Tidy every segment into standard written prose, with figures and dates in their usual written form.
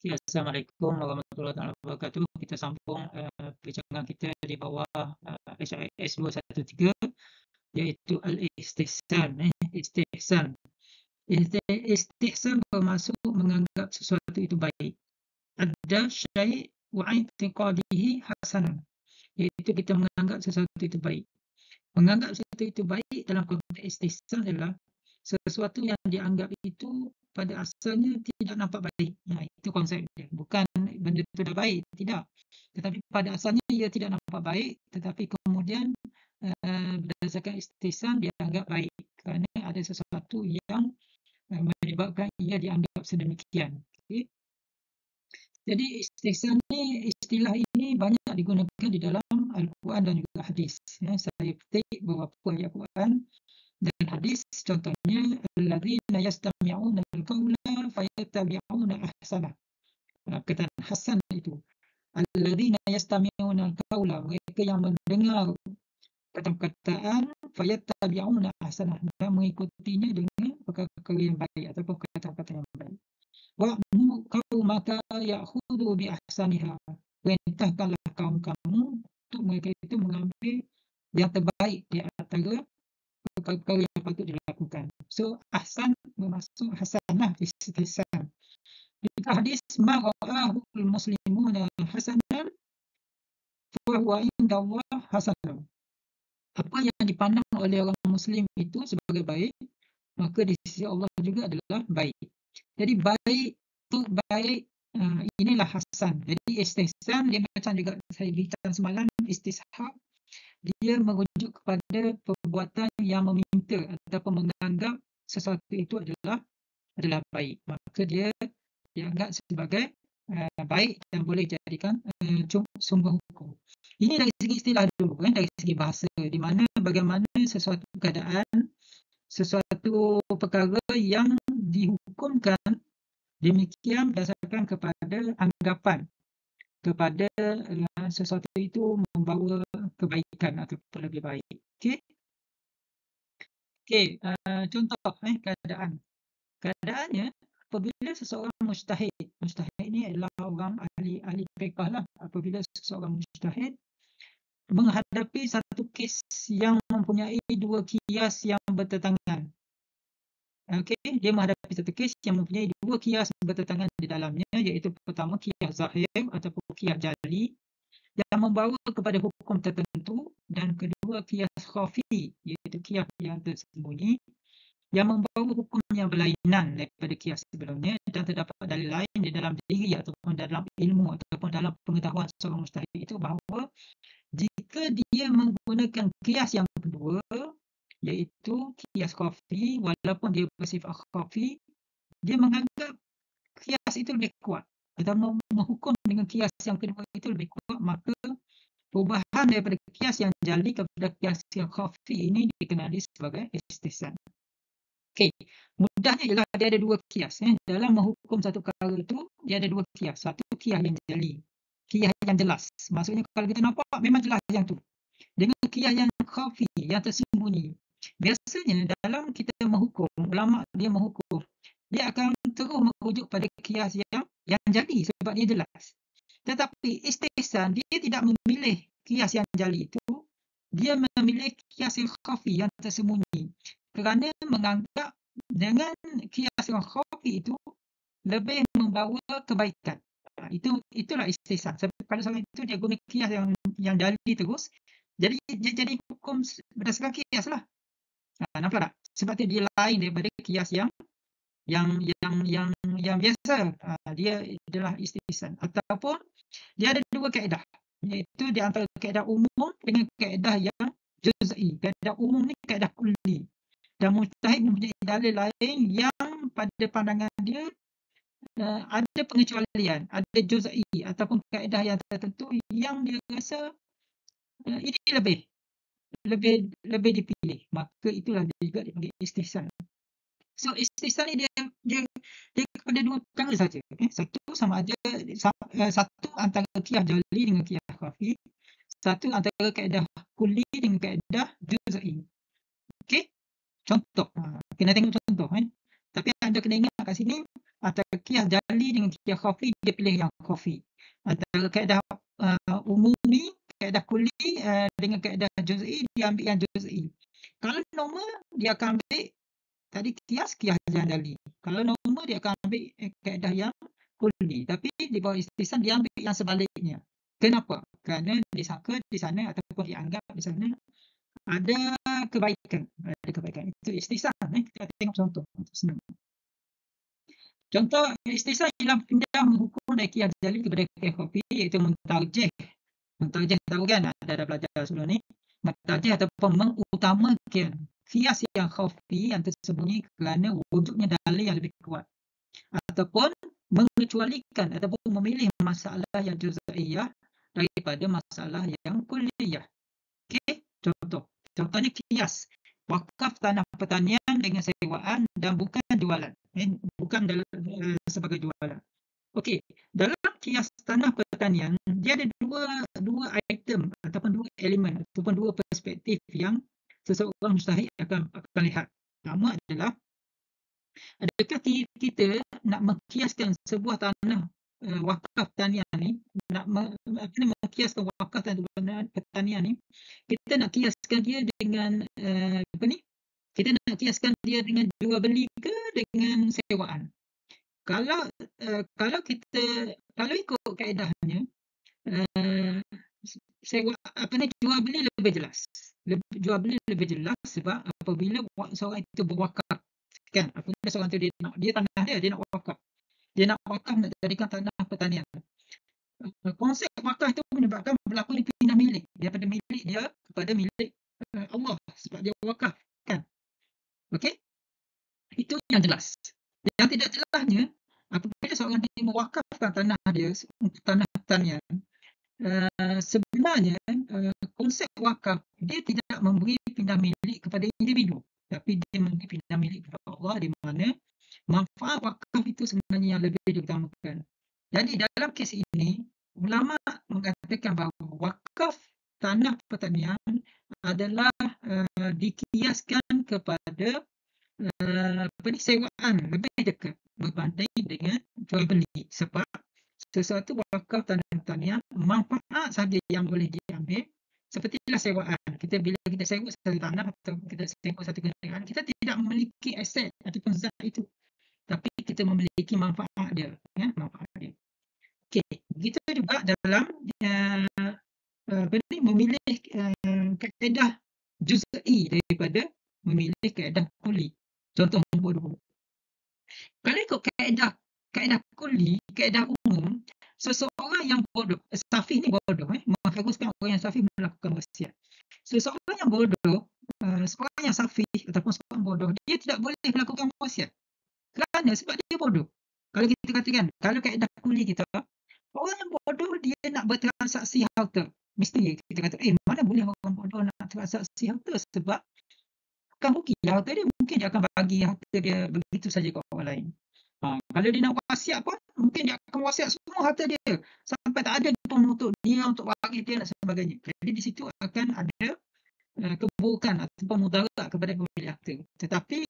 Ya, Assalamualaikum warahmatullahi wabarakatuh. Kita sambung perbincangan kita di bawah HIS 213 iaitu al-istihsan. Istihsan. Istihsan bermaksud menganggap sesuatu itu baik. Ada syai' wa i'tiqadihi hasanah, iaitu kita menganggap sesuatu itu baik. Menganggap sesuatu itu baik dalam konteks istihsan adalah sesuatu yang dianggap itu pada asalnya tidak nampak baik. Itu konsep dia. Bukan benda itu dah baik, tidak. Tetapi pada asalnya ia tidak nampak baik, tetapi kemudian berdasarkan istihsan dia anggap baik kerana ada sesuatu yang menyebabkan ia dianggap sedemikian. Okay? Jadi istihsan ni, istilah ini banyak digunakan di dalam Al-Quran dan juga hadis. Saya petik beberapa ayat Quran dan hadis, contohnya alladzina yastami'una al-qawla fayattabi'una ahsanah. Perkataan hasan itu, alladzina yastami'una al-qawla, mereka yang mendengar perkataan fayattabi'una ahsanah dan mengikutinya dengan perkara-perkara yang baik ataupun kata-kata yang baik. Wa'mur qaumaka ya'khudhu bi ahsaniha, perintahkanlah kaum kamu untuk mereka itu mengambil yang terbaik di antara perkara yang patut dilakukan. So, ahsan bermaksud hasanah, istihsan. Di hadis, ma ra'ahu al-muslimuna hasanan fa huwa inda Allah hasanah. Apa yang dipandang oleh orang muslim itu sebagai baik, maka di sisi Allah juga adalah baik. Jadi baik tu baik, inilah hasan. Jadi istihsan dia macam juga saya bincang semalam, istishab dia merujuk kepada perbuatan yang meminta ataupun menganggap sesuatu itu adalah baik. Maka dia dianggap sebagai baik dan boleh dijadikan sumber hukum. Ini dari segi istilah dulu, dari segi bahasa, di mana bagaimana sesuatu keadaan, sesuatu perkara yang dihukumkan demikian berdasarkan kepada anggapan kepada sesuatu itu membawa kebaikan ataupun lebih baik. Okey, contoh keadaan. Keadaannya apabila seseorang mujtahid ni adalah orang ahli fiqh lah. Apabila seseorang mujtahid menghadapi satu kes yang mempunyai dua qiyas yang bertentangan. Okey, dia menghadapi satu kes yang mempunyai dua qiyas bertentangan di dalamnya, iaitu pertama qiyas zahir ataupun qiyas jali yang membawa kepada hukum tertentu, dan kedua qiyas khafi, iaitu qiyas yang tersembunyi yang membawa hukum yang berlainan daripada qiyas sebelumnya, dan terdapat dalil lain di dalam diri ataupun dalam ilmu ataupun dalam pengetahuan seorang mujtahid itu bahawa jika dia menggunakan qiyas yang kedua, iaitu qiyas khafi, walaupun dia bersifat khafi, dia menganggap qiyas itu lebih kuat atau menghukum dengan qiyas yang kedua itu lebih kuat, maka perubahan daripada qiyas yang jali kepada qiyas yang khafi ini dikenali sebagai istihsan. Okey, mudahnya ialah dia ada dua qiyas. Dalam menghukum satu perkara itu, dia ada dua qiyas. Satu qiyas yang jali, qiyas yang jelas. Maksudnya kalau kita nampak memang jelas yang tu. Dengan qiyas yang khafi, yang tersembunyi. Biasanya dalam kita menghukum, ulama dia menghukum, dia akan terus merujuk pada qiyas yang jali sebab dia jelas. Tetapi istihsan dia tidak memilih qiyas yang jali itu, dia memilih qiyas yang khafi, yang tersembunyi. Kerana menganggap dengan qiyas yang khafi itu lebih membawa kebaikan. Itulah istihsan. Sebab kalau soalan itu dia guna qiyas yang jali terus, jadi dia jadi hukum berdasarkan qiyas lah. Nampak tak? Sebab dia lain daripada qiyas yang biasa. Dia adalah istihsan. Ataupun dia ada dua kaedah, iaitu di antara kaedah umum dengan kaedah yang juz'i. Kaedah umum ni kaedah kulli, dan mujtahid mempunyai dalil lain yang pada pandangan dia ada pengecualian, ada juz'i ataupun kaedah yang tertentu yang dia rasa ini lebih dipilih, maka itulah dia juga dipanggil istihsan. So istihsan ni dia kepada dua perkara saja. Satu sama ada satu antara qiyas jali dengan qiyas khafi, satu antara kaedah kulli dengan kaedah juz'i. Okey, contoh. Kena tengok contoh. Tapi anda kena ingat kat sini Antara qiyas jali dengan qiyas khafi, dia pilih yang khafi. Antara kaedah umumi, kaedah kulli dengan kaedah juz'i, dia ambil yang juz'i. Kalau normal, dia akan ambil tadi qiyas yang jali. Kalau normal, dia akan ambil kaedah yang kulli. Tapi di bawah istisna, dia ambil yang sebaliknya. Kenapa? Kerana disangka di sana ataupun dianggap di sana ada kebaikan. Ada kebaikan. Itu istisna. Kita tengok contoh untuk senang. Contoh istisna ialah pindah hukum dari qiyas jali kepada qiyas khafi, iaitu mentarjih. Mentarjih tahu kan? Dah belajar sebelum ni. Mentarjih ataupun mengutamakan qiyas yang khafi yang tersembunyi kerana wujudnya dalil yang lebih kuat. Ataupun mengecualikan ataupun memilih masalah yang juz'iyah daripada masalah yang kulliyah. Okey, contohnya qiyas wakaf tanah pertanian dengan sewaan dan bukan jualan, bukan sebagai jualan. Okey, dalam qiyas tanah pertanian, dia ada dua item ataupun dua elemen ataupun dua perspektif yang seseorang mustahik akan lihat. Pertama adalah, adakah kita nak mengkiaskan sebuah tanah wakaf pertanian ni, nak mengkiaskan wakaf tanah pertanian ni, kita nak kiaskan dia dengan kita nak kiaskan dia dengan jual beli ke dengan sewaan. Kalau ikut kaedahnya, jual beli lebih jelas. Jual beli lebih jelas sebab apabila seorang itu berwakaf, kan, apabila seorang itu dia tanah dia nak wakaf. Dia nak wakaf nak jadikan tanah pertanian. Konsep wakaf itu menyebabkan berlaku pindah milik daripada milik dia kepada milik Allah sebab dia wakaf, kan. Okey? Itu yang jelas. Yang tidak jelasnya, apabila seorang dia mewakafkan tanah dia untuk tanah pertanian, sebenarnya konsep wakaf dia tidak memberi pindah milik kepada individu, tapi dia memberi pindah milik kepada Allah, di mana manfaat wakaf itu sebenarnya yang lebih diutamakan. Jadi dalam kes ini, ulama mengatakan bahawa wakaf tanah pertanian adalah dikiaskan kepada sewaan lebih dekat berbanding dengan jual beli, sebab sesuatu wakaf tanah pertanian manfaat saja yang boleh diambil, sepertilah sewaan. Bila kita sewa satu tanah atau kita sewa satu kenderaan, kita tidak memiliki aset ataupun zat itu, tapi kita memiliki manfaat dia, ya, manfaat dia. Okey, begitu juga dalam memilih kaedah juz'i daripada memilih kaedah kulli. Contoh nombor 2. Kalau ikut kaedah kulli, kaedah umum, seseorang yang bodoh, safih ni bodoh, mengharuskan orang yang safih melakukan wasiat. Seseorang yang bodoh, seorang yang safih ataupun seorang bodoh, dia tidak boleh melakukan wasiat. Kerana sebab dia bodoh. Kalau kita katakan, kalau kaedah kulli kita, orang yang bodoh dia nak bertransaksi harta. Mesti kita kata, mana boleh orang bodoh nak transaksi harta, sebab bukan rugi harta dia, mungkin dia akan bagi harta dia begitu saja ke orang lain. Kalau dia nak wasiat pun, mungkin dia akan wasiat semua harta dia sampai tak ada pun untuk dia, untuk bagi dia dan sebagainya. Jadi di situ akan ada keburukan ataupun mudarat kepada pemilik harta. Tetapi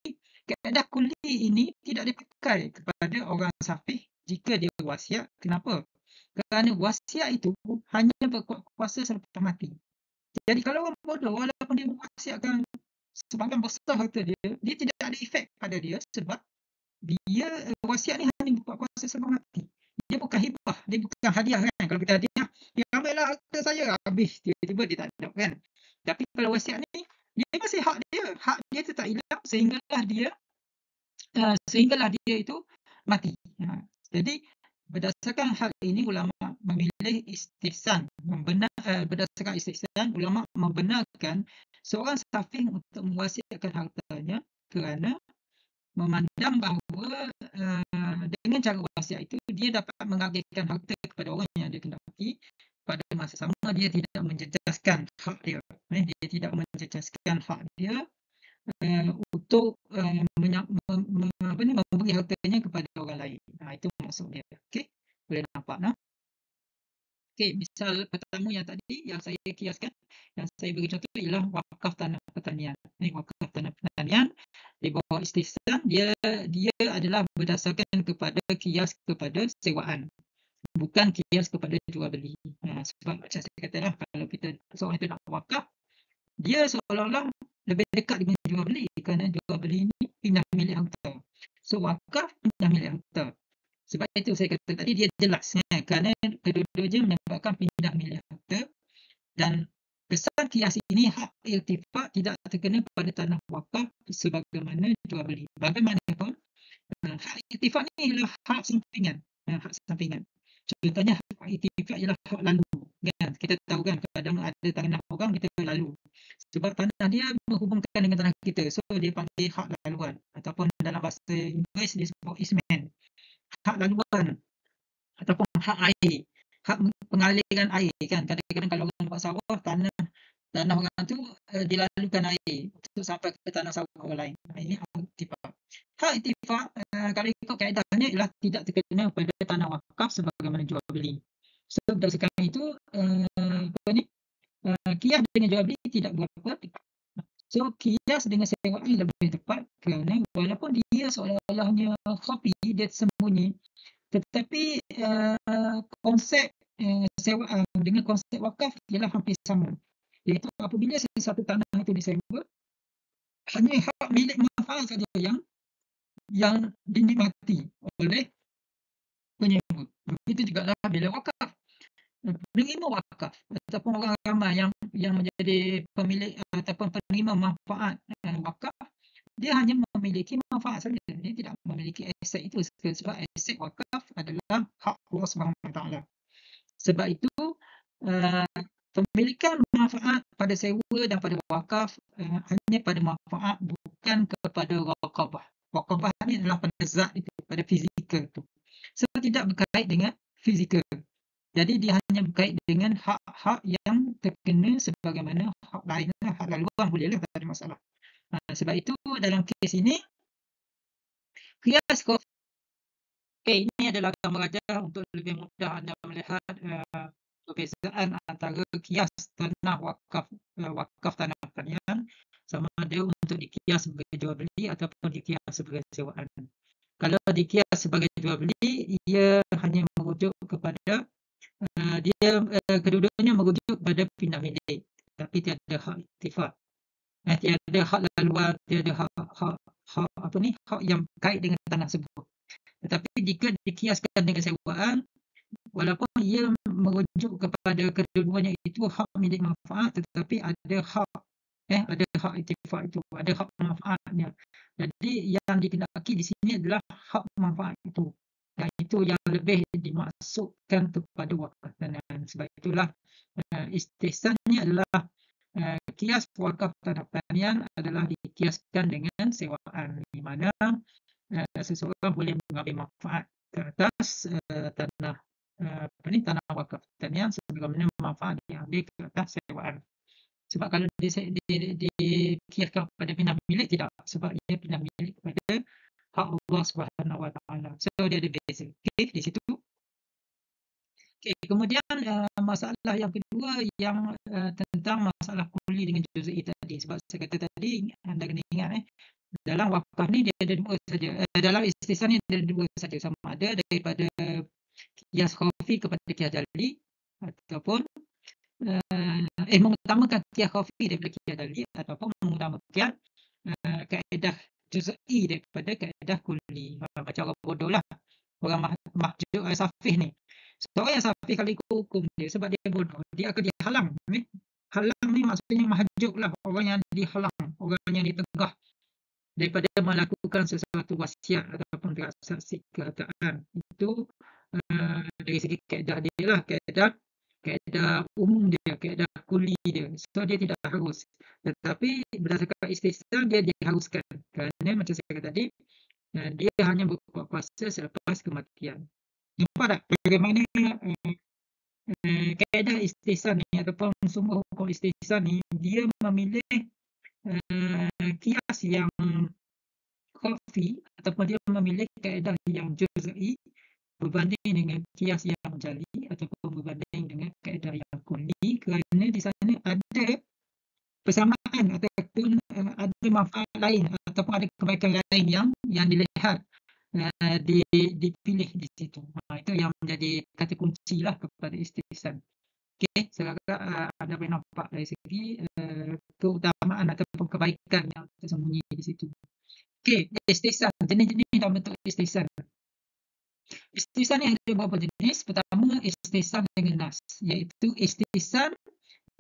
kaedah kulli ini tidak dipakai kepada orang safih jika dia wasiat. Kenapa? Kerana wasiat itu hanya berkuasa selepas mati. Jadi kalau orang bodoh, walaupun dia mewasiatkan sebahagian besar harta dia, dia tidak ada efek pada dia sebab dia wasiat ni hanya berkuasa selepas mati. Dia bukan hibah, dia bukan hadiah, kan. Kalau kita hadiah, dia ambillah harta saya, habis tiba-tiba dia tak ada, kan. Tapi kalau wasiat ni, dia masih hak dia tetap hilang sehinggalah dia itu mati. Jadi berdasarkan hal ini, ulama memilih istihsan, berdasarkan istihsan, ulama membenarkan seorang safih untuk mewasiatkan hartanya kerana memandang bahawa dengan cara wasiat itu dia dapat mengagihkan harta kepada orang yang dia kendaki, pada masa sama dia tidak menjejaskan hak dia. Dia tidak menjejaskan hak dia untuk memberi hartanya kepada orang lain. Itu maksud dia. Okey, boleh nampak, nah? Okey, misal pertama yang tadi yang saya kiaskan, yang saya beri contoh ialah wakaf tanah pertanian. Wakaf tanah pertanian di bawah istihsan dia adalah berdasarkan kepada kias kepada sewaan, bukan kias kepada jual beli. Sebab macam saya katalah, kalau seorang itu nak wakaf, dia seolah-olah lebih dekat dengan jual beli, kerana jual beli ini pindah milik harta. So wakaf pindah milik harta. Sebab itu saya kata tadi dia jelas, kerana kedua-duanya menyebabkan pindah milik harta, dan kesan kias ini hak irtifak tidak terkena pada tanah wakaf sebagaimana jual beli. Bagaimanapun, hak irtifak ni ialah hak sampingan. Hak sampingan. Contohnya hak irtifak ialah hak lalu. Kan? Kita tahu kan, kadang ada tanah orang kita lalu. Sebab tanah dia menghubungkan dengan tanah kita. So dia panggil hak laluan. Ataupun dalam bahasa Inggeris dia sebut easement. Hak laluan. Ataupun hak air. Hak pengaliran air kan. Kadang-kadang kalau orang buat sawah, tanah orang tu dilalukan air untuk sampai ke tanah sawah orang lain. Ini hak irtifak. Hak irtifak kalau ikut kaedahnya ialah tidak terkena pada tanah wakaf sebagaimana jual beli. So berdasarkan itu kias dengan jual beli tidak berapa tepat. So kias dengan sewaan lebih tepat, kerana walaupun dia seolah-olahnya kopi, dia sembunyi, tetapi konsep sewaan dengan konsep wakaf ialah hampir sama. Iaitu apabila sesuatu tanah itu disewa, hanya hak milik manfaat saja yang dinikmati oleh penyewa. Begitu juga bila wakaf. Penerima wakaf ataupun orang ramai yang menjadi pemilik ataupun penerima manfaat wakaf, dia hanya memiliki manfaat saja. Dia tidak memiliki aset itu, sebab aset wakaf adalah hak Allah SWT. Sebab itu pemilikan manfaat pada sewa dan pada wakaf hanya pada manfaat, bukan kepada raqabah. Raqabah ni adalah pada zat itu, pada fizikal itu. So tidak berkait dengan fizikal. Jadi dia hanya berkait dengan hak-hak yang terkena sebagaimana hak lain. Hak laluan bolehlah, tak ada masalah. Sebab itu dalam kes ini, kias kopi. Okay, ini adalah gambar ajar untuk lebih mudah anda melihat perbezaan antara kias tanah wakaf tanah pertanian sama ada untuk dikias sebagai jual beli ataupun dikias sebagai sewaan. Kalau dikias sebagai jual beli, ia hanya merujuk kepada kedua-duanya merujuk pada pindah milik, tapi tiada hak irtifak. Tiada hak laluan, tiada hak yang kait dengan tanah tersebut. Tetapi jika dikiaskan dengan sewaan, walaupun ia merujuk kepada kedua-duanya itu hak milik manfaat, tetapi ada hak irtifak itu, ada hak manfaatnya. Jadi yang ditindaki di sini adalah hak manfaat itu. Dan itu yang lebih dimaksudkan kepada wakaf tanah. Sebab itulah istihsannya adalah kias wakaf tanah pertanian adalah dikiaskan dengan sewaan, di mana seseorang boleh mengambil manfaat ke atas tanah wakaf pertanian sebagaimana manfaat diambil ke atas sewaan. Sebab kalau dikiaskan kepada pindah milik, tidak, sebab ia pindah milik kepada hak Allah SWT. So dia ada beza. Okey, di situ. Okey, kemudian masalah yang kedua yang tentang masalah kuli dengan juz'i tadi. Sebab saya kata tadi, anda kena ingat dalam wakaf ni dia ada dua saja. Dalam istihsan ni dia ada dua saja, sama ada daripada kias khafi kepada kias jali, ataupun mengutamakan kias khafi daripada kias jali, ataupun mengutamakan kaedah juz'i daripada kaedah kuli. Macam orang bodoh lah, orang mahjub safih ni. Seorang yang safih kalau ikut hukum dia, sebab dia bodoh, dia akan dihalang. Halang ni maksudnya mahjub lah, orang yang dihalang, orang yang ditegah daripada melakukan sesuatu wasiat ataupun transaksi kehartaan. Itu dari segi kaedah dia lah, kaedah umum dia, kaedah kuli dia. So dia tidak harus. Tetapi berdasarkan istihsan dia diharuskan. Kerana macam saya kata tadi, dia hanya berbuat puasa selepas kematian. Nampak tak bagaimana kaedah istihsan ni ataupun sumber hukum istihsan ni, dia memilih kias yang khafi ataupun dia memilih kaedah yang juz'i berbanding dengan kias yang jali ataupun berbanding dengan kerana di sana ada persamaan ataupun ada manfaat lain ataupun ada kebaikan lain yang dilihat, dipilih di situ. Itu yang menjadi kata kunci lah kepada istihsan. Okey, saya harap anda boleh nampak dari segi keutamaan ataupun kebaikan yang tersembunyi di situ. Okey, istihsan, jenis-jenis dan bentuk istihsan. Istihsan ni ada beberapa jenis. Pertama, istihsan dengan nas, iaitu istihsan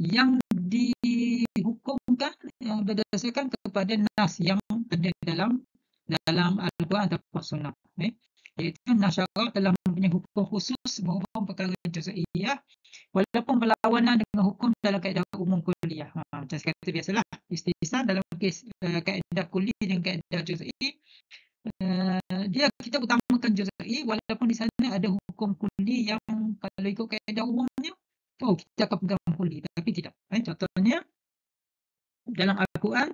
yang dihukumkan berdasarkan kepada nas yang ada dalam Al-Quran ataupun Sunnah. Iaitu nas syarak telah mempunyai hukum khusus berhubung perkara juz'iyah, walaupun berlawanan dengan hukum dalam kaedah umum kuliah. Macam saya kata biasalah, istihsan dalam kes kaedah kuliah dan kaedah juz'i, dia kita utamakan juz'i walaupun di sana ada hukum kuli yang kalau ikut kaedah umumnya kita akan pegang kuli, tapi tidak. Contohnya dalam Al-Quran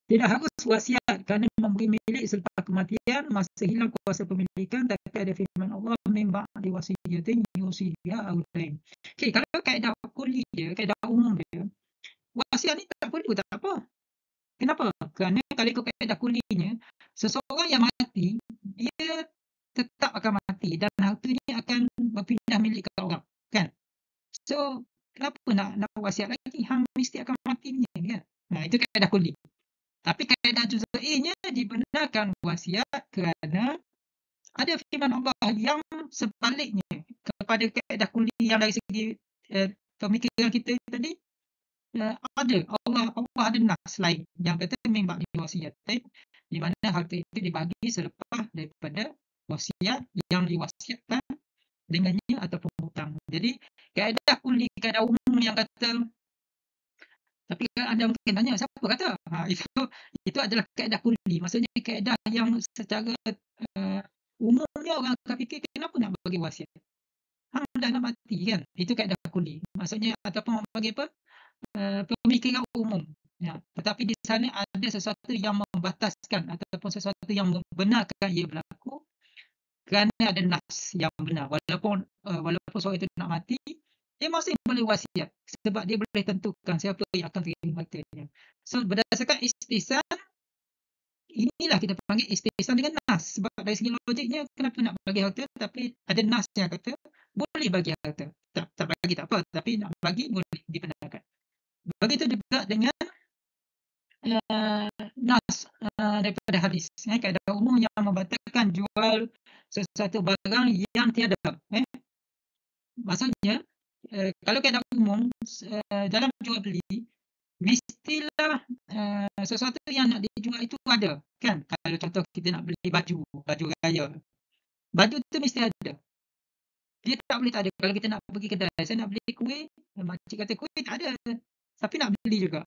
tidak harus wasiat kerana memberi milik selepas kematian masa hilang kuasa pemilikan, tapi ada firman Allah min ba'di wasiyatin yusi biha aw dain. Okey, kalau kaedah kuli dia, kaedah umum dia, wasiat ni tak perlu, tak apa. Kenapa? Kerana kalau ikut kaedah kulinya, seseorang yang mati, dia tetap akan mati dan hartanya akan berpindah milik ke orang, kan? So, kenapa nak wasiat lagi? Hang mesti akan matinya, kan? Itu kaedah kuli. Tapi kaedah juz'inya dibenarkan wasiat kerana ada firman Allah yang sebaliknya kepada kaedah kuli yang dari segi pemikiran kita tadi. Ada Allah ada nas lain yang kata memang wasiat, di mana harta itu dibagi selepas daripada wasiat yang diwasiatkan dengannya ataupun hutang. Jadi kaedah kuli, kaedah umum yang kata, tapi anda mungkin tanya siapa kata? Itu adalah kaedah kuli. Maksudnya kaedah yang secara umumnya orang akan fikir kenapa nak bagi wasiat? Hang dah nak mati, kan? Itu kaedah kuli. Maksudnya ataupun bagi apa? Pemikiran umum. Tetapi di sana ada sesuatu yang membataskan ataupun sesuatu yang membenarkan ia berlaku kerana ada nas yang benar. Walaupun seorang itu nak mati, dia masih boleh wasiat sebab dia boleh tentukan siapa yang akan terima hartanya. So berdasarkan istihsan, inilah kita panggil istihsan dengan nas. Sebab dari segi logiknya, kenapa nak bagi harta tapi ada nas yang kata boleh bagi harta. Tak bagi tak apa, tapi nak bagi boleh dibenarkan. Begitu juga dengan nas daripada hadis. Kaedah umum yang membatalkan jual sesuatu barang yang tiada. Maksudnya, kalau kaedah umum dalam jual beli, mestilah sesuatu yang nak dijual itu ada, kan? Kalau contoh kita nak beli baju raya, baju tu mesti ada. Dia tak boleh tak ada. Kalau kita nak pergi kedai, saya nak beli kuih, makcik kata kuih tak ada, tapi nak beli juga.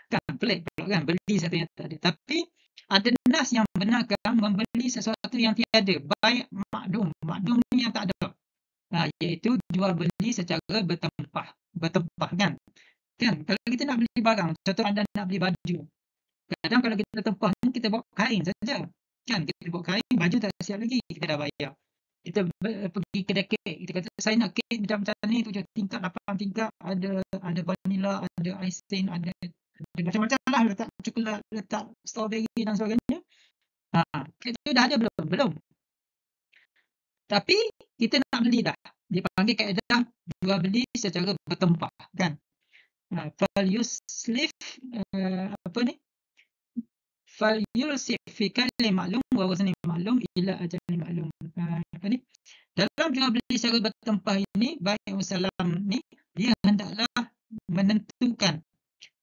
Kan pelik pula, kan, beli satu yang tak ada. Tapi ada nas yang benarkan membeli sesuatu yang tiada, baik makdum ni yang tak ada. Iaitu jual beli secara bertempah, kan? Kalau kita nak beli barang, contoh anda nak beli baju, kadang kalau kita tempah ni kita bawa kain saja, kan? Kita bawa kain, baju tak siap lagi, kita dah bayar. Kita pergi kedai kek, kita kata saya nak kek macam ni, 7 tingkat, 8 tingkat, ada vanilla, ada icing, ada macam-macam lah, letak coklat, letak strawberry dan sebagainya. Kek tu dah ada belum? Belum. Tapi kita nak beli dah. Dipanggil kaedah jual beli secara bertempah, kan? Fal yuslif fal yusif fi kalli maklum wa wazni maklum ila ajali maklum. Dalam jual beli secara bertempah ini, baik Wasallam ni, dia hendaklah menentukan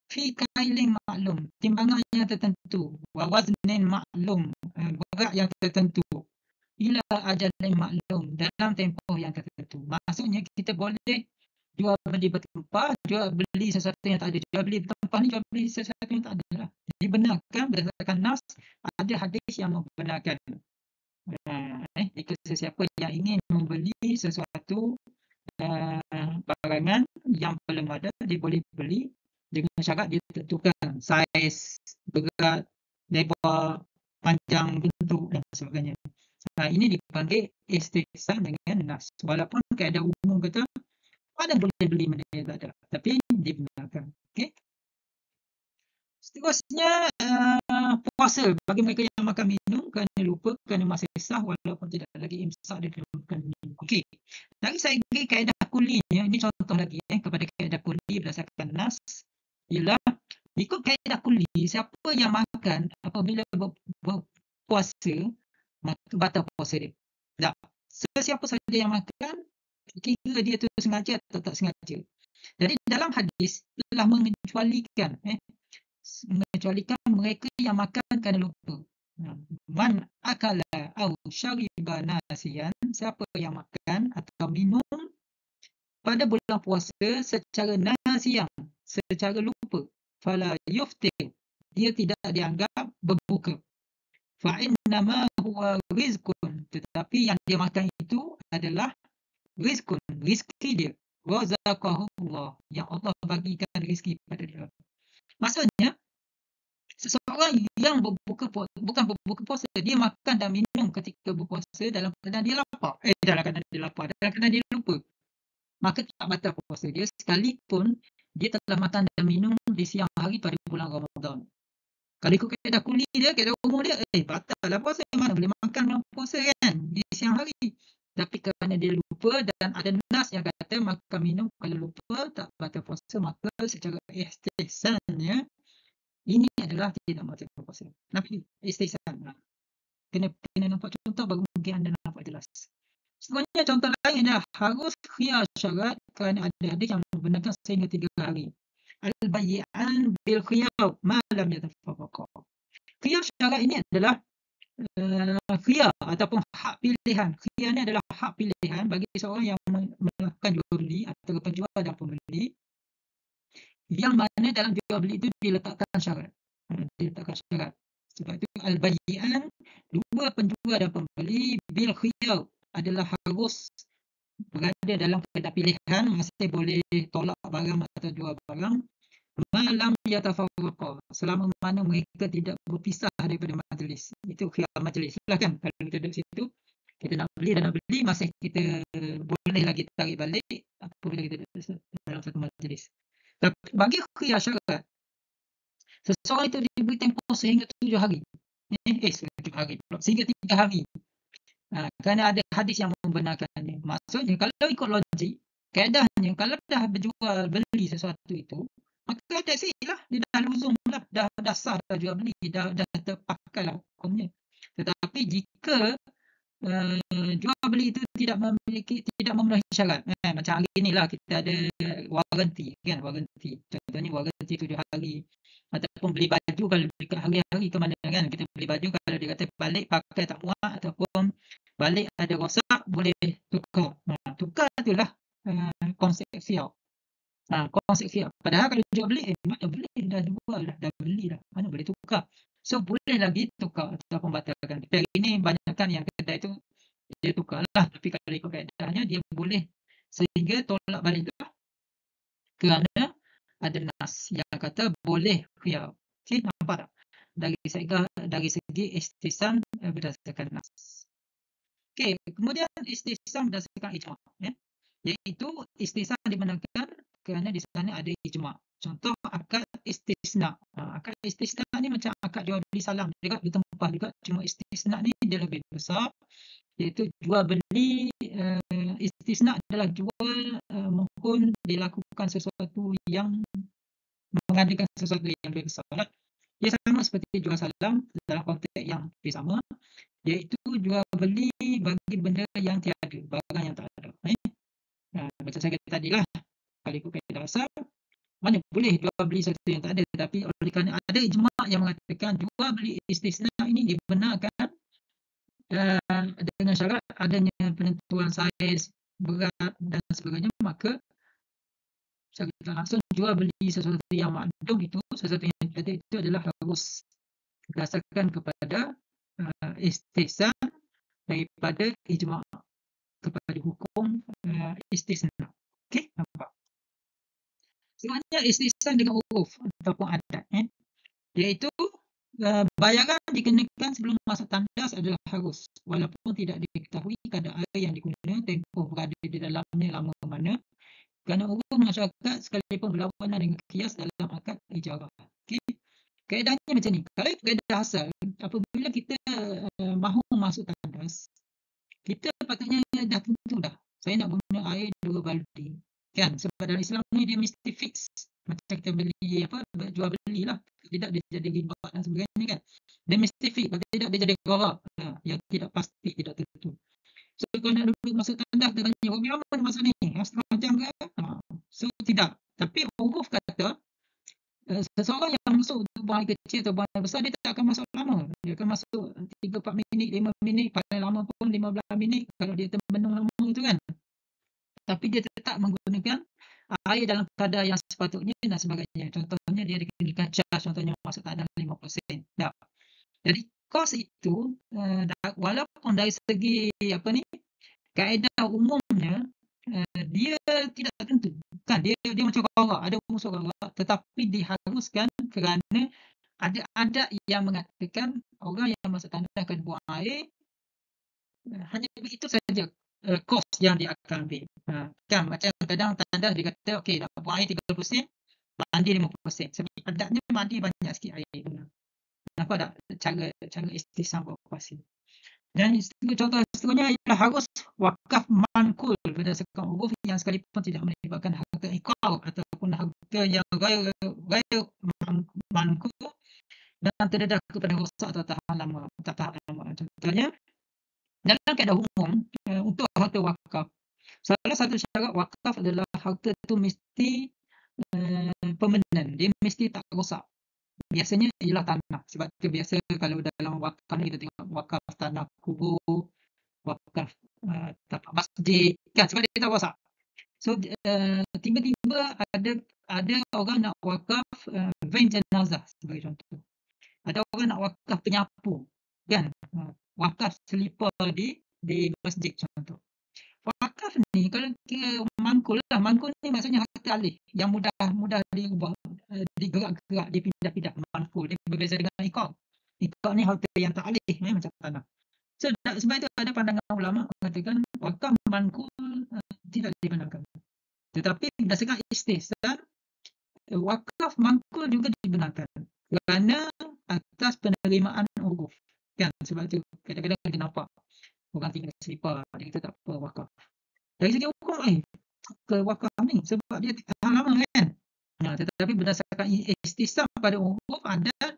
fi kailin maklum, timbangan yang tertentu, wa waznin maklum, berat yang tertentu, ila ajalin maklum, dalam tempoh yang tertentu. Maksudnya kita boleh jual beli bertempah, jual beli sesuatu yang tak ada. Jual beli bertempah ni jual beli sesuatu yang tak ada lah. Dibenarkan berdasarkan nas, ada hadis yang membenarkan. Jika sesiapa yang ingin membeli sesuatu barangan yang belum ada, dia boleh beli dengan syarat dia tentukan saiz, berat, lebar, panjang, bentuk dan sebagainya. Ini dipanggil istihsan dengan nas. Walaupun kaedah umum kata Mana boleh beli, mana tak ada. Tapi dibenarkan. Okey. Seterusnya, puasa bagi mereka yang makan minum kerana lupa, kerana masih sah walaupun tidak lagi imsak dan makan minum. Okey. Dari segi kaedah kulinya, ini contoh lagi kepada kaedah kuli berdasarkan nas, ialah ikut kaedah kuli, siapa yang makan apabila berpuasa, maka batal puasa dia. Tak. Sesiapa saja yang makan, kira dia tu sengaja atau tak sengaja. Jadi dalam hadis telah mengecualikan mereka yang makan kerana lupa. Man akala au syariba nasiyan, siapa yang makan atau minum pada bulan puasa secara nasiyan, secara lupa, fala yuftir, dia tidak dianggap berbuka. Fa innama huwa rizqun, tetapi yang dia makan itu adalah rizqun, rezeki dia. Razaqahullah, yang Allah bagikan rezeki pada dia. Maksudnya, seseorang yang bukan berbuka puasa, dia makan dan minum ketika berpuasa dalam keadaan dia lapar. Dalam keadaan dia lupa. Maka tak batal puasa dia sekalipun dia telah makan dan minum di siang hari pada bulan Ramadan. Kalau ikut kaedah kuli dia, kaedah umum dia, batal lah puasa. Mana boleh makan dan puasa kan di siang hari. Tapi kerana dia lupa dan ada nas yang kata makan minum kalau lupa tak batal puasa, maka secara istihsannya ini adalah tidak batal puasa. Nabi istihsan. Kena nampak contoh baru mungkin anda nampak jelas. Sebenarnya contoh lain adalah harus khiyar syarat kerana ada hadis yang membenarkan sehingga 3 hari. Al-bay'an bil khiyar ma lam yatafarraqa. Khiyar syarat ini adalah khiyar ataupun hak pilihan. Khiyar ini adalah hak pilihan bagi seorang yang melakukan jual beli atau penjual dan pembeli, yang mana dalam jual beli itu diletakkan syarat. Sebab itu al-bay'an, dua penjual dan pembeli bil khiyar adalah harus berada dalam keadaan pilihan, masih boleh tolak barang atau jual barang, malam yatafarraqa, selama mana mereka tidak berpisah daripada majlis. Itu khiyar majlis lah kan. Kalau kita duduk situ, kita nak beli dan nak beli, masih kita boleh lagi tarik balik apabila kita duduk dalam satu majlis. Tapi bagi khiyar syarat, seseorang itu diberi tempoh sehingga 7 hari. Sehingga 3 hari. Kerana ada hadis yang membenarkannya. Maksudnya kalau ikut logik, kaedahnya kalau dah berjual beli sesuatu itu, maka that's it lah. Dia dah luzum lah, dah sah dah jual beli, dah terpakai lah hukumnya. Tetapi jika jual beli itu tidak memenuhi syarat, macam hari inilah kita ada waranti kan, waranti. Contohnya waranti 7 hari. Ataupun beli baju, kalau dekat hari-hari ke mana kan, kita beli baju, kalau dia kata balik pakai tak muat ataupun balik ada rosak, boleh tukar. Tukar itulah konsep khiyar. Konsep khiyar. Padahal kalau jual beli, mana boleh, dah jual dah beli dah, mana boleh tukar. So boleh lagi tukar ataupun batalkan. Tapi hari ini banyakkan yang kedai itu dia tukar lah. Tapi kalau ikut kaedahnya dia boleh sehingga tolak balik lah. Kerana ada nas yang kata boleh khiyar. Okay, nampak tak? Dari segi istihsan berdasarkan nas. Okay, kemudian istihsan berdasarkan ijma'. Iaitu istihsan dibenarkan kerana di sana ada ijma'. Contoh akad istisna. Akad istisna ni macam akad jual beli salam juga, ditempah juga. Cuma istisna ni dia lebih besar. Iaitu jual beli, istisna adalah jual mohon dilakukan sesuatu yang mengadakan sesuatu yang lebih besar. Dia sama seperti jual salam dalam konteks yang sama, iaitu jual beli bagi benda yang tiada, barang yang tak ada. Macam saya kata tadi lah, kalau ikut kaedah asal, mana boleh jual beli sesuatu yang tak ada. Tapi oleh kerana ada ijma' yang mengatakan jual beli istisna ini dibenarkan dengan syarat adanya penentuan saiz, berat dan sebagainya, maka secara langsung jual beli sesuatu yang makdum itu, sesuatu yang ada itu adalah harus berdasarkan kepada istihsan daripada ijma' kepada hukum istisna. Okey, nampak? Sebenarnya istihsan dengan huruf ataupun adat, iaitu bayaran dikenakan sebelum masa tandas adalah harus, walaupun tidak diketahui kadar air yang digunakan, tempoh berada di dalamnya lama mana, Kerana uruf masyarakat sekalipun berlawanan dengan qiyas dalam akad ijarah. Okey. Kaedahnya macam ni. Kalau kaedah asal, apabila kita mahu masuk tandas, kita patutnya dah tentu dah. Saya nak guna air 2 baldi. Kan? Sebab dalam Islam ni dia mesti fix. Macam kita beli jual belilah. Tidak dia jadi riba dan sebagainya kan. Dia mesti fix. Kalau tidak dia jadi gharar. Yang tidak pasti, tidak tentu. So kalau nak duduk masuk tandas, dia tanya, berapa lama masa ni? Setengah jam ke? So tidak. Tapi uruf kata, seseorang yang masuk buang air kecil atau buang air besar, dia tak akan masuk lama. Dia akan masuk 3-4 minit, 5 minit, paling lama pun 15 minit kalau dia termenung lama tu kan. Tapi dia tetap menggunakan air dalam kadar yang sepatutnya dan sebagainya. Contohnya dia dikenakan charge, contohnya masuk tandas 50%. Tak. Jadi kos itu, walaupun dari segi kaedah umumnya, dia tidak tentu. Kan dia macam gharar, ada unsur gharar, tetapi diharuskan kerana ada adat yang mengatakan orang yang masuk tandas akan buang air, hanya begitu saja kos yang dia akan ambil. Kan macam kadang tandas dia kata okey nak buang air 30%, mandi 50%. Sebab adatnya mandi banyak sikit air. Nampak tak cara istisam berkuasa. Dan contoh seterusnya ialah harus wakaf mankul berdasarkan uruf yang sekalipun tidak melibatkan harta iqab ataupun harta yang ghair mankul dan terdedah kepada rosak atau tahan lama. Contohnya dalam kaedah umum untuk harta wakaf, salah satu syarat wakaf adalah harta itu mesti permanen, dia mesti tak rosak. Biasanya ialah tanah. Sebab tu biasa kalau dalam wakaf ni kita tengok wakaf tanah kubur, wakaf tapak masjid, kan, sebab dia tak rosak. So tiba-tiba ada orang nak wakaf van jenazah sebagai contoh. Ada orang nak wakaf penyapu, kan, wakaf selipar di masjid contoh. Wakaf ni kalau kira mangkul lah, mangkul ni maksudnya harta alih yang mudah diubah, digerak-gerak, dipindah-pindah. Mangkul dia berbeza dengan iqab. Iqab ni harta yang tak alih, macam tanah. So sebab itu ada pandangan ulama mengatakan wakaf mangkul tidak dibenarkan. Tetapi berdasarkan istihsan, wakaf mangkul juga dibenarkan kerana atas penerimaan uruf. Kan, sebab itu kadang-kadang kita nampak orang tinggal selipar, dia kata tak apa wakaf. Dari segi hukum ke wakaf ni sebab dia tahan lama kan. Tetapi berdasarkan istisam pada uruf adat,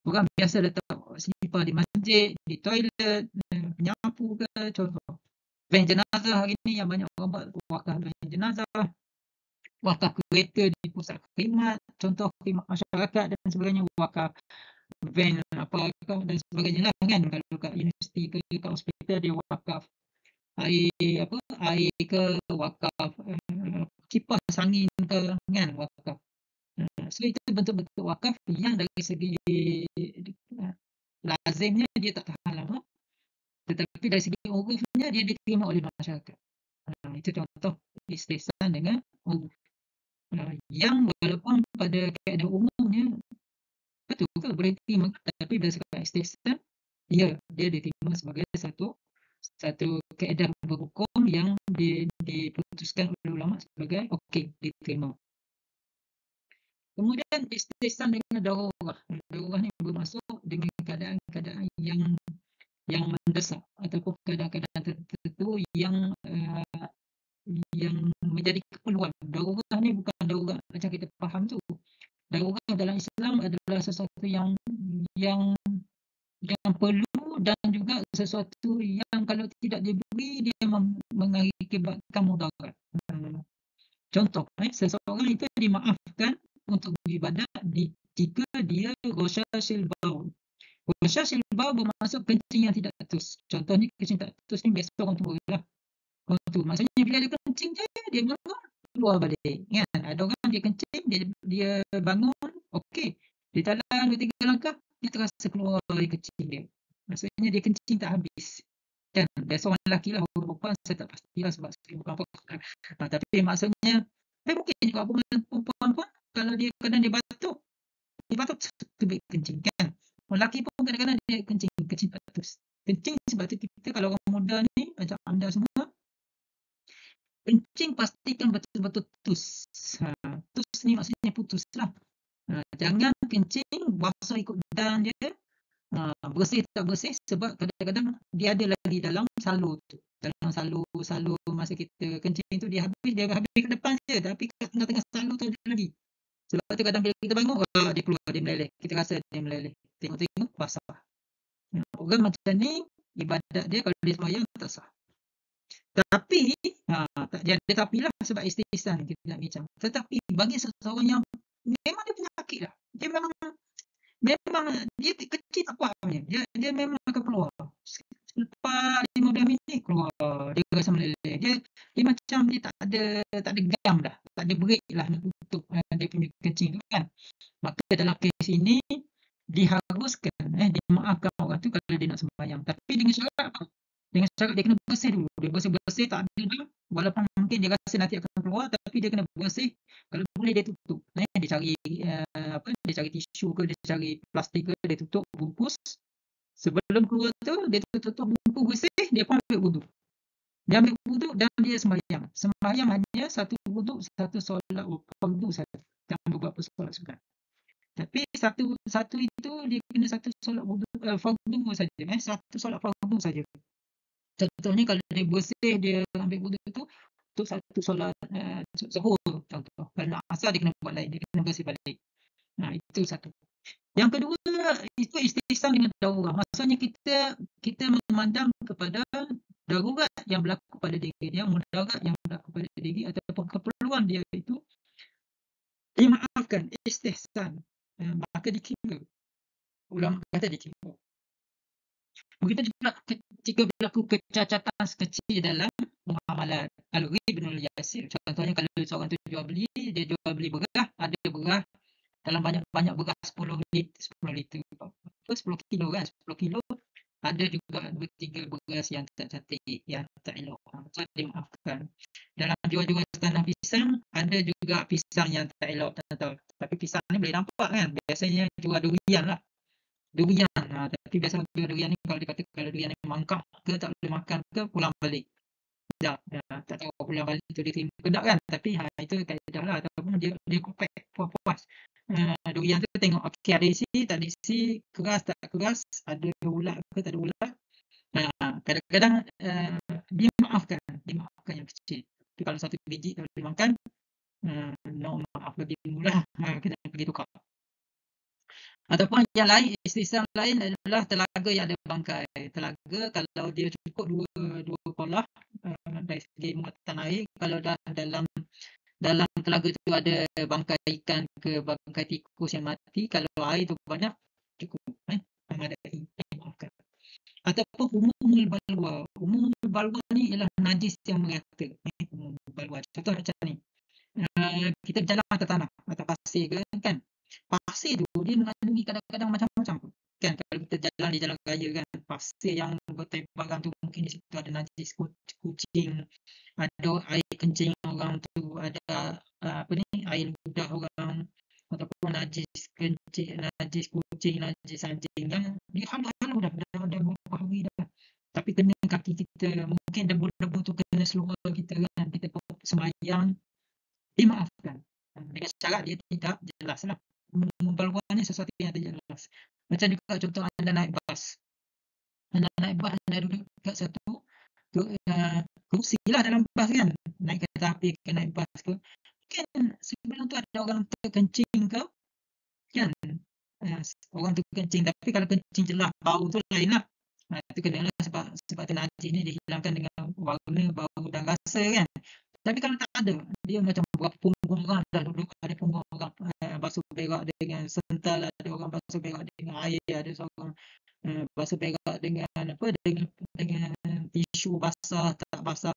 orang biasa letak selipar di masjid, di toilet, penyapu ke, contoh. Van jenazah hari ni yang banyak orang buat wakaf van jenazah, wakaf kereta di pusat khidmat, contoh khidmat masyarakat dan sebagainya, wakaf van dan sebagainya lah kan. Kalau kat universiti ke kat hospital dia wakaf air ke, wakaf kipas angin ke, kan, wakaf. So itu bentuk-bentuk wakaf yang dari segi lazimnya dia tak tahan lama, tetapi dari segi urufnya dia diterima oleh masyarakat. Itu contoh istihsan dengan uruf. Yang walaupun pada kaedah umumnya betul ke boleh diterima, tapi berdasarkan istihsan dia diterima sebagai satu kaedah berhukum yang diputuskan oleh ulama sebagai okey, diterima. Kemudian istihsan dengan darurah. Darurah ni bermaksud dengan keadaan-keadaan yang mendesak ataupun keadaan-keadaan tertentu yang menjadi keperluan. Darurah ni bukan darurah macam kita faham tu. Darurah dalam Islam adalah sesuatu yang perlu dan juga sesuatu yang kalau tidak diberi dia mengakibatkan mudarat. Contoh, seseorang itu dimaafkan untuk beribadat jika dia ghasyasil baul. Ghasyasil baul bermaksud kencing yang tidak terus. Contohnya kencing tak terus ni biasa orang tua lah. Orang tua maksudnya bila dia kencing dia bangun keluar balik. Kan? Ada orang dia kencing dia bangun, okey. Dia jalan 2-3 langkah dia terasa keluar air kecil dia. Maksudnya dia kencing tak habis. Kan? Biasa orang lelaki lah, orang perempuan saya tak pastilah sebab saya bukan perempuan. Tapi maksudnya mungkin juga perempuan pun kalau dia kadang dia batuk terbit kencing kan. Orang lelaki pun kadang-kadang dia kencing tak terus. Kencing sebab tu kita kalau orang muda ni macam anda semua kencing pastikan betul-betul tus. Tus ni maksudnya putus lah. Jangan kencing basuh ikut dan dia. Bersih tak bersih sebab kadang-kadang dia ada lagi dalam salur tu. Dalam salur masa kita kencing tu dia habis ke depan je, tapi kat tengah-tengah salur tu ada lagi. Sebab tu kadang bila kita bangun, dia keluar, dia meleleh. Kita rasa dia meleleh. Tengok-tengok basah. Orang macam ni ibadat dia kalau dia sembahyang tak sah. Tapi tak dia ada tapi lah sebab istihsan kita nak bincang. Tetapi bagi seseorang yang memang dia penyakit lah. Dia memang dia kecil tak puasnya. Dia memang akan keluar. Selepas 15 minit keluar. Dia rasa meleleh. Dia macam dia tak ada gam dah. Tak ada break lah nak tutup dia punya kencing tu kan. Maka dalam kes ini diharuskan dimaafkan orang tu kalau dia nak sembahyang. Tapi dengan syarat apa? Dengan syarat dia kena bersih dulu. Dia bersih-bersih tak ada dah. Walaupun mungkin dia rasa nanti akan keluar tapi dia kena bersih. Kalau boleh dia tutup. Dia cari dia cari tisu ke, dia cari plastik ke, dia tutup bungkus. Sebelum keluar tu dia tutup bungkus bersih, dia pun ambil wuduk. Dia ambil wuduk dan dia sembahyang. Sembahyang hanya satu wuduk, satu solat fardu saja. Tanpa beberapa solat sunat. Tapi satu itu dia kena satu solat fardu saja. Satu solat fardu saja. Contohnya kalau dia bersih, dia ambil wuduk tu untuk satu solat zuhur contoh. Kalau asar dia kena buat lain, dia kena bersih balik. Itu satu. Yang kedua, itu istihsan dengan darurat. Maksudnya kita memandang kepada darurat yang berlaku pada diri dia, mudarat yang berlaku pada diri ataupun keperluan dia itu dimaafkan, istihsan. Maka dikira. Ulama kata dikira. Begitu juga jika berlaku kecacatan sekecil dalam muamalat. Al-Rib bin Yasir. Contohnya kalau seorang tu jual beli, dia jual beli beras, ada beras dalam banyak beras 10 liter, 10 kilo kan, 10 kilo. Ada juga 2-3 beras yang tak cantik, yang tak elok. So dimaafkan. Dalam jual-jual tanah pisang, ada juga pisang yang tak elok, tapi pisang ni boleh nampak kan. Biasanya jual durian lah. Durian, tapi biasa jual durian ni kalau dikata kalau durian ni mangkak ke tak boleh makan ke, pulang balik. Tak tahu pulang balik tu dia terima ke tak kan. Tapi itu kaedah lah. Ataupun dia kopek puas-puas. Durian tu tengok okey ada isi, tak ada isi, keras tak keras, ada ulat ke tak ada ulat. Kadang-kadang dimaafkan yang kecil. Tapi kalau satu biji tak boleh makan, no maaf bagimu lah, kena pergi tukar. Ataupun yang lain, istihsan lain adalah telaga yang ada bangkai. Telaga kalau dia cukup dua polah dari segi muatan air, kalau dah dalam telaga tu ada bangkai ikan ke bangkai tikus yang mati, kalau air tu banyak cukup memadai, maafkan. Ataupun umumul balwa. Umumul balwa ni ialah najis yang merata. Umumul balwa. Contoh macam ni. Kita berjalan atas tanah, atas pasir kan. Pasir tu dia mengandungi kadang-kadang macam-macam kan. Kalau kita jalan di jalan raya kan, pasir yang bertebaran tu mungkin di situ ada najis kucing, ada air kencing orang tu, ada air ludah orang, ataupun najis kencing, najis kucing, najis anjing yang dia halu-halu dah beberapa hari dah. Tapi kena kaki kita, mungkin debu-debu tu kena seluar kita kan, kita sembahyang, dimaafkan. Dengan syarat dia tidak jelas lah. Membaluan ni sesuatu yang tidak jelas. Macam juga contoh anda naik bas. Anda naik bas, anda duduk kat satu kerusi lah dalam bas kan. Naik kereta api ke naik bas ke. Mungkin sebelum tu ada orang terkencing ke. Kan. Orang tu kencing. Tapi kalau kencing jelas, bau tu lain lah. Itu kena lah sebab najis ni dihilangkan dengan warna, bau dan rasa kan. Tapi kalau tak ada, dia macam buat punggung orang dah duduk, ada punggung orang basuh berak dengan sental, ada orang basuh berak dengan air, ada seorang basuh berak dengan dengan tisu basah, tak basah.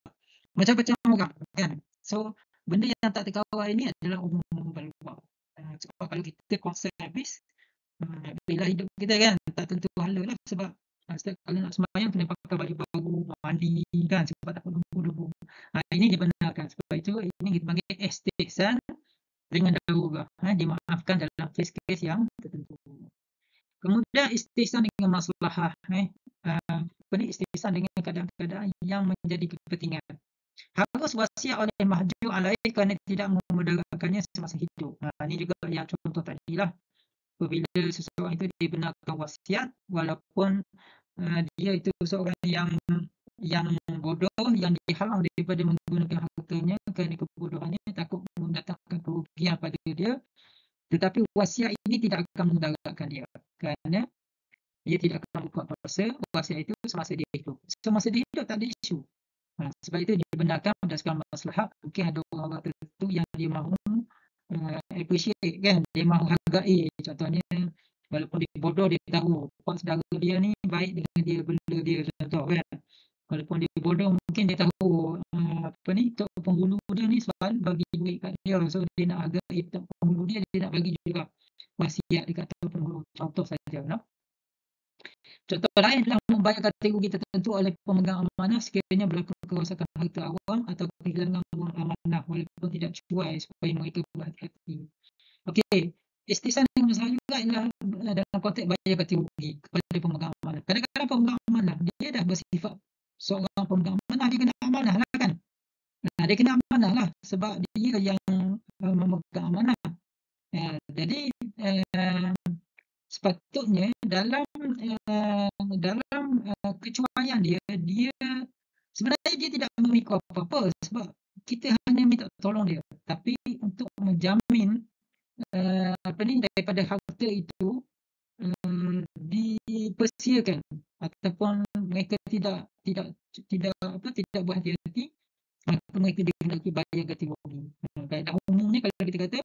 Macam-macam orang kan. So, benda yang tak terkawal ini adalah umum berubah. Sebab kalau kita kuasa habis, bila hidup kita kan, tak tentu hala lah sebab setiap kali nak sembahyang kena pakai baju baru, mandi kan sebab tak debu-debu. Ini dibenarkan. Sebab itu ini kita panggil istihsan dengan darurat. Dimaafkan dalam kes-kes yang tertentu. Kemudian istihsan dengan maslahah. Istihsan dengan keadaan-keadaan yang menjadi kepentingan. Harus wasiat oleh mahjur alaih kerana tidak memudaratkannya semasa hidup. Ini juga yang contoh tadilah. Apabila seseorang itu dibenarkan wasiat, walaupun dia itu seorang yang bodoh, yang dihalang daripada menggunakan hartanya kerana kebodohannya, takut mendatangkan kerugian pada dia, tetapi wasiat ini tidak akan memudaratkan dia kerana dia tidak akan buka puasa wasiat itu semasa dia hidup. Semasa dia hidup tak ada isu. Sebab itu dibenarkan berdasarkan maslahat. Mungkin ada orang tertentu yang dia mahu appreciate kan, dia mahu hargai. Contohnya, walaupun dia bodoh, dia tahu pak saudara dia ni baik dengan dia, bela dia, contoh kan. Walaupun dia bodoh, mungkin dia tahu tok penghulu dia ni selalu bagi duit kat dia, so dia nak hargai tok penghulu dia nak bagi juga wasiat dekat tok penghulu. Contoh saja, no? Contoh lain adalah membayar ganti rugi tertentu oleh pemegang amanah sekiranya berlaku kerosakan harta awam atau kehilangan wang amanah walaupun tidak cuai supaya mereka berhati-hati. Okey, istihsan yang besar juga ialah dalam konteks bayar ganti rugi kepada pemegang amanah. Kadang-kadang pemegang amanah dia dah bersifat seorang pemegang amanah, dia kena amanah lah kan. Dia kena amanah lah sebab dia yang memegang amanah. Jadi sepatutnya dalam kecuaian dia sebenarnya dia tidak memikul apa-apa sebab kita hanya minta tolong dia. Tapi untuk menjamin daripada harta itu dipersiakan ataupun mereka tidak berhati-hati, maka mereka dihendaki bayar ganti rugi. Kaedah umumnya kalau kita kata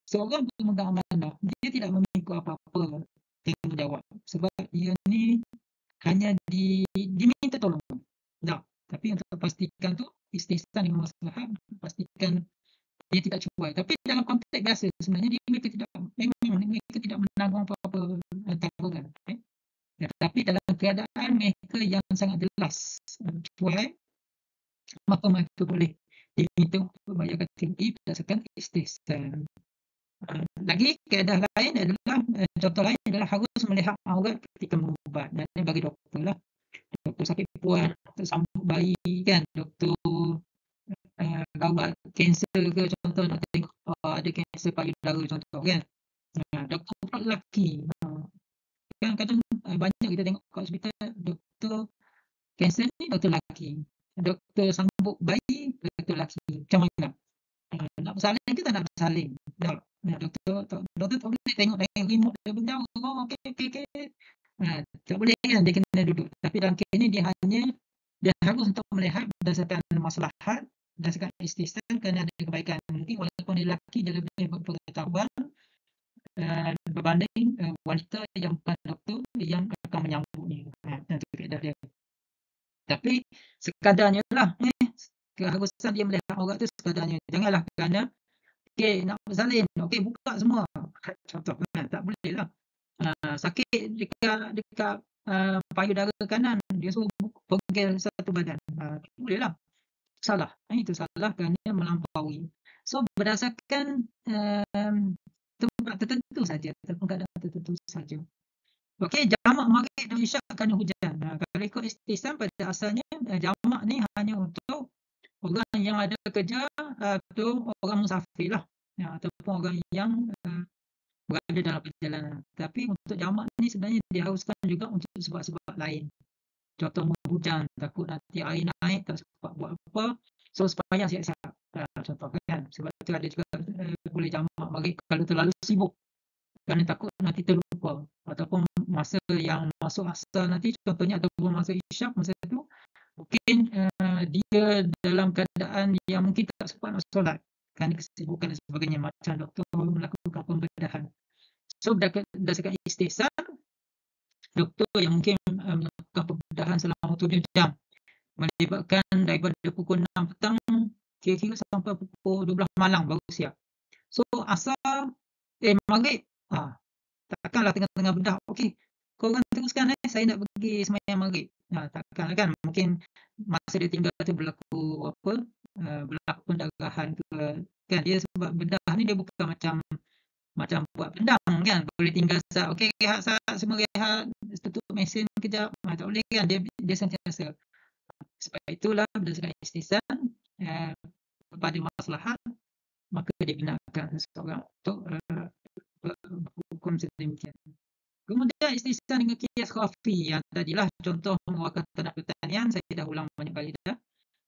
seorang pemegang amanah dia tidak memikul apa-apa tanggungjawab sebab dia ni hanya diminta tolong. Tapi untuk pastikan tu istihsan dengan maslahat, pastikan dia tidak cuai. Tapi dalam konteks biasa sebenarnya mereka tidak menanggung apa-apa tanggungan. Tapi dalam keadaan mereka yang sangat jelas cuai, maka mereka boleh diminta untuk bayar ganti rugi berdasarkan istihsan. Lagi keadaan lain adalah contoh lain adalah harus melihat aurat ketika mengubat. Dan bagi doktor lah, doktor sakit puan, doktor sambut bayi kan, doktor rawat kanser ke contoh, nak tengok ada kanser payudara contoh kan. Doktor pula lelaki. Kadang-kadang banyak kita tengok kat hospital doktor kanser ni doktor lelaki, doktor sambut bayi doktor lelaki. Macam mana? Nak bersalin ke tak nak bersalin? Doktor tak boleh tengok remote dia jauh. Okey. Tak boleh kan, dia kena duduk. Tapi dalam kes ni dia harus untuk melihat berdasarkan maslahat, berdasarkan istihsan kerana ada kebaikan. Mungkin walaupun dia lelaki dia lebih berpengetahuan berbanding wanita yang bukan doktor yang akan menyambutnya. Itu keadaan dia. Tapi sekadarnya lah, keharusan dia melihat aurat tu sekadarnya. Janganlah kerana nak bersalin, buka semua. Contoh kan, tak boleh lah. Sakit dekat payudara kanan, dia suruh pegel satu badan. Tak boleh lah. Salah. Itu salah kerana melampaui. So berdasarkan tempat tertentu saja, keadaan tertentu saja. Okey, jamak maghrib dan isyak kerana hujan. Kalau ikut istihsan pada asalnya jamak ni hanya untuk orang yang ada kerja atau orang musafir lah, ataupun orang yang berada dalam perjalanan. Tapi untuk jamak ni sebenarnya diharuskan juga untuk sebab-sebab lain. Contoh hujan, takut nanti air naik, tak sempat buat apa, so supaya siap-siap. Contoh kan, sebab tu ada juga boleh jamak maghrib kalau terlalu sibuk, kerana takut nanti terlupa, ataupun masa yang masuk asar nanti contohnya, ataupun masa isyak, masa tu mungkin dia dalam keadaan yang mungkin tak sempat nak solat kerana kesibukan dan sebagainya, macam doktor melakukan pembedahan. So berdasarkan istihsan, doktor yang mungkin melakukan pembedahan selama 7 jam melibatkan daripada pukul 6 petang kira-kira sampai pukul 12 malam baru siap. So asar maghrib takkanlah tengah-tengah bedah, okey korang teruskan saya nak pergi sembahyang maghrib. Takkanlah kan, mungkin masa dia tinggal tu berlaku pendarahan ke kan, dia sebab bedah ni dia bukan macam buat pendam kan, boleh tinggal sat, okey rehat sat, semua rehat, tutup mesin kejap, tak boleh kan, dia sentiasa. Sebab itulah berdasarkan istihsan kepada maslahat, maka dibenarkan seseorang untuk berhukum sedemikian. Kemudian istihsan dengan kias khafi yang tadilah contoh mengeluarkan tanah pertanian, saya dah ulang banyak kali dah.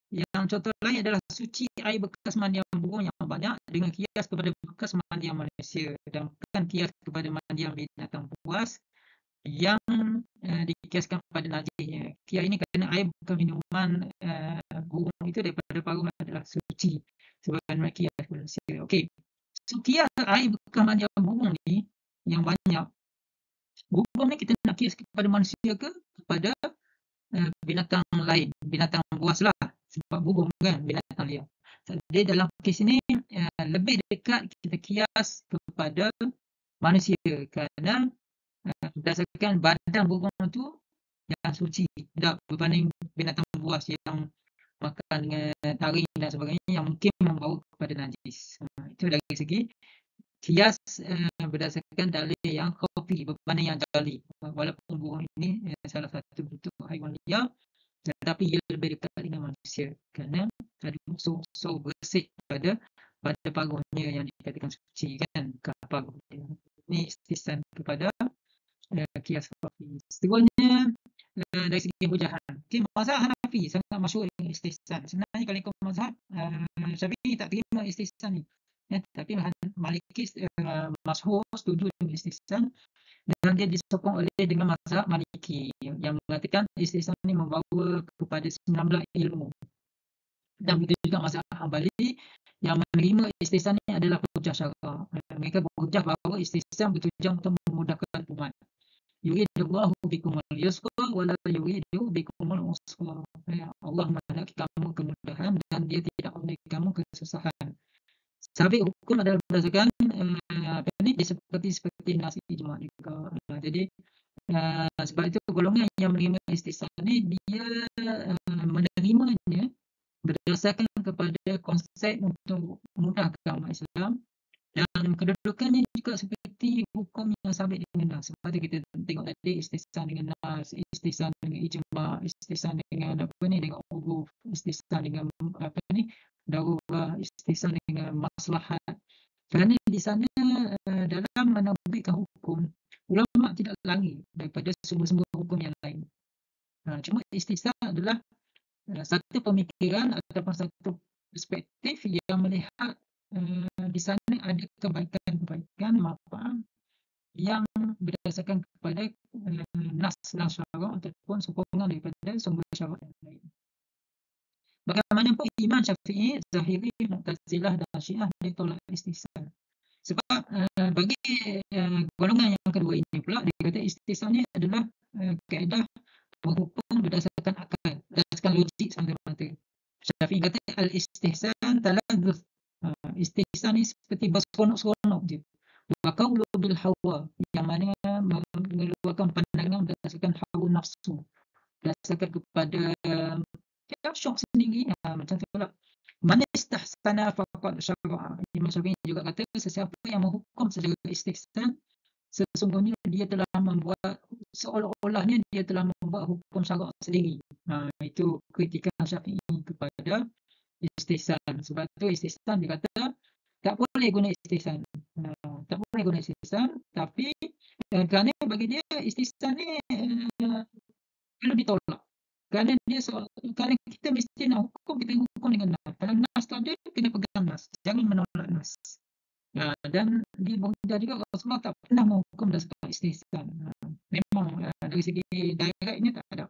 Yang contoh lain adalah suci air bekas mandian burung yang banyak dengan kias kepada bekas mandian manusia, dan bukan kias kepada mandian binatang buas yang dikiaskan pada najisnya. Kias ini kerana air bekas minuman burung itu daripada paruh adalah suci sebagaimana kias manusia. Okey. So kias air bekas mandian burung ni yang banyak, burung ni kita nak kias kepada manusia ke kepada binatang lain, binatang buas lah, sebab burung kan binatang liar. Jadi dalam kes ini lebih dekat kita kias kepada manusia kerana berdasarkan badan burung tu yang suci, tidak berbanding binatang buas yang makan dengan taring dan sebagainya yang mungkin membawa kepada najis. Itu dari segi kias berdasarkan dalil yang khafi berbanding yang jali. Walaupun burung ini salah satu bentuk haiwan liar, tetapi ia lebih dekat dengan manusia kerana ada unsur-unsur bersih pada paruhnya yang dikatakan suci kan, paruh dia. Ini istihsan kepada kias khafi. Seterusnya dari segi hujahan. Okay, mazhab Hanafi sangat masyhur dengan istihsan. Sebenarnya kalau ikut mazhab Syafi'i tak terima istihsan ni. Tapi Maliki masyhur setuju dengan istihsan dan dia disokong oleh dengan mazhab Maliki yang mengatakan istihsan ni membawa kepada 19 ilmu. Dan begitu juga mazhab Hambali yang menerima istihsan ni adalah hujah syara'. Mereka berhujah bahawa istihsan bertujuan untuk memudahkan umat. Yuridullahu bikumul yusra wa la yuridu bikumul usra. Allah menghendaki kamu kemudahan dan dia tidak menghendaki kamu kesusahan. Sabit hukum adalah berdasarkan seperti nasi ijma' juga. Jadi sebab itu golongan yang menerima istihsan ni dia menerimanya berdasarkan kepada konsep untuk memudahkan umat Islam, dan kedudukannya juga seperti hukum yang sabit dengan nas. Seperti kita tengok tadi, istihsan dengan nas, istihsan dengan ijma', istihsan dengan dengan uruf, istihsan dengan darurah, istihsan dengan maslahat. Kerana di sana dalam menerbitkan hukum, ulama tidak lari daripada sumber-sumber hukum yang lain. Cuma istihsan adalah satu pemikiran ataupun satu perspektif yang melihat di sana ada kebaikan-kebaikan manfaat yang berdasarkan kepada nas syarak ataupun sokongan daripada sumber syarak yang lain. Bagaimanapun Imam Syafi'i, Zahiri, Mu'tazilah dan Syiah dia tolak istihsan. Sebab bagi golongan yang kedua ini pula, dia kata istihsan ni adalah kaedah berhukum berdasarkan akal, berdasarkan logik semata-mata. Syafi'i kata al-istihsan taladzuth. Istihsan ni seperti berseronok-seronok je. Waqaulu bil hawa, yang mana mengeluarkan pandangan berdasarkan hawa nafsu, berdasarkan kepada syok sendiri. Macam tu lah. Man istahsana faqad syara'a. Imam Syafi'i juga kata sesiapa yang menghukum secara istihsan, sesungguhnya dia telah membuat, seolah-olahnya dia telah membuat hukum syarak sendiri. Itu kritikan Syafi'i kepada istihsan. Sebab tu istihsan dia kata tak boleh guna istihsan. Tak boleh guna istihsan, tapi kerana bagi dia istihsan ni perlu ditolak. Kerana kita mesti nak hukum, kita hukum dengan nas. Kalau nas tu ada, kena pegang nas. Jangan menolak nas. Dan dia berhujah juga Rasulullah tak pernah menghukum berdasarkan istihsan. Memang dari segi directnya tak ada.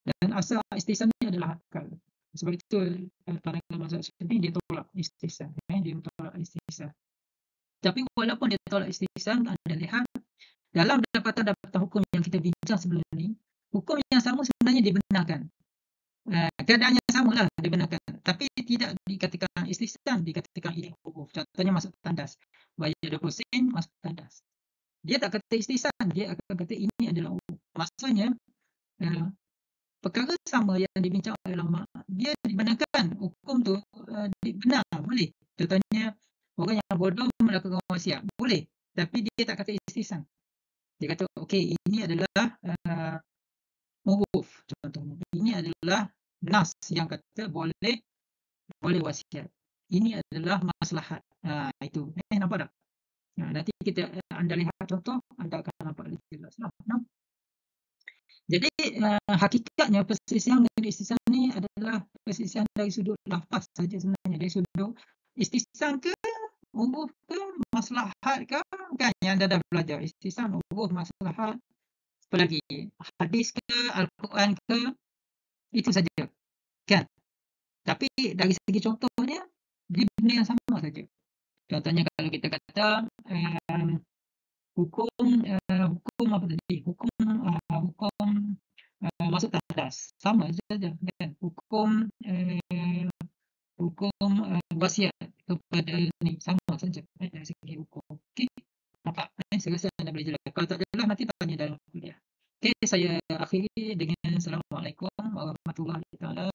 Dan asal istihsan ni adalah akal. Sebab itu pandangan mazhab Syafi'i dia tolak istihsan. Dia tolak istihsan. Tapi walaupun dia tolak istihsan, Anda lihat dalam dapatan-dapatan hukum yang kita bincang sebelum ni, hukum yang sama sebenarnya dibenarkan. Keadaan yang sama lah dibenarkan. Tapi tidak dikatakan istihsan, dikatakan ini huruf. Contohnya masuk tandas. Bayar 20 sen, masuk tandas. Dia tak kata istihsan, dia akan kata ini adalah huruf. Maksudnya, perkara sama yang dibincang oleh ulama, dia dibenarkan. Hukum tu benar, boleh. Contohnya, orang yang bodoh melakukan wasiat, boleh. Tapi dia tak kata istihsan. Dia kata, okey, ini adalah huruf. Contohnya, ini adalah nas yang kata boleh boleh wasiat. Ini adalah maslahat. Itu. Nampak tak? Nanti anda lihat contoh, anda akan nampak lebih jelas lah. Jadi hakikatnya perselisihan dan istisna ni adalah perselisihan dari sudut lafaz saja sebenarnya. Dari sudut istisna ke, uruh ke, maslahat ke, kan yang anda dah belajar. Istisna, uruh, maslahat, apa lagi? Hadis ke, Al-Quran ke, itu saja. Kan? Tapi dari segi contohnya, dia benda yang sama saja. Contohnya kalau kita kata hukum apa tadi? Hukum masuk tandas. Sama saja kan. Hukum wasiat kepada ni sama saja dari segi hukum. Okey. Nampak? Saya rasa anda boleh jelas. Kalau tak jelas nanti tanya dalam kuliah. Okey, saya akhiri dengan Assalamualaikum warahmatullahi taala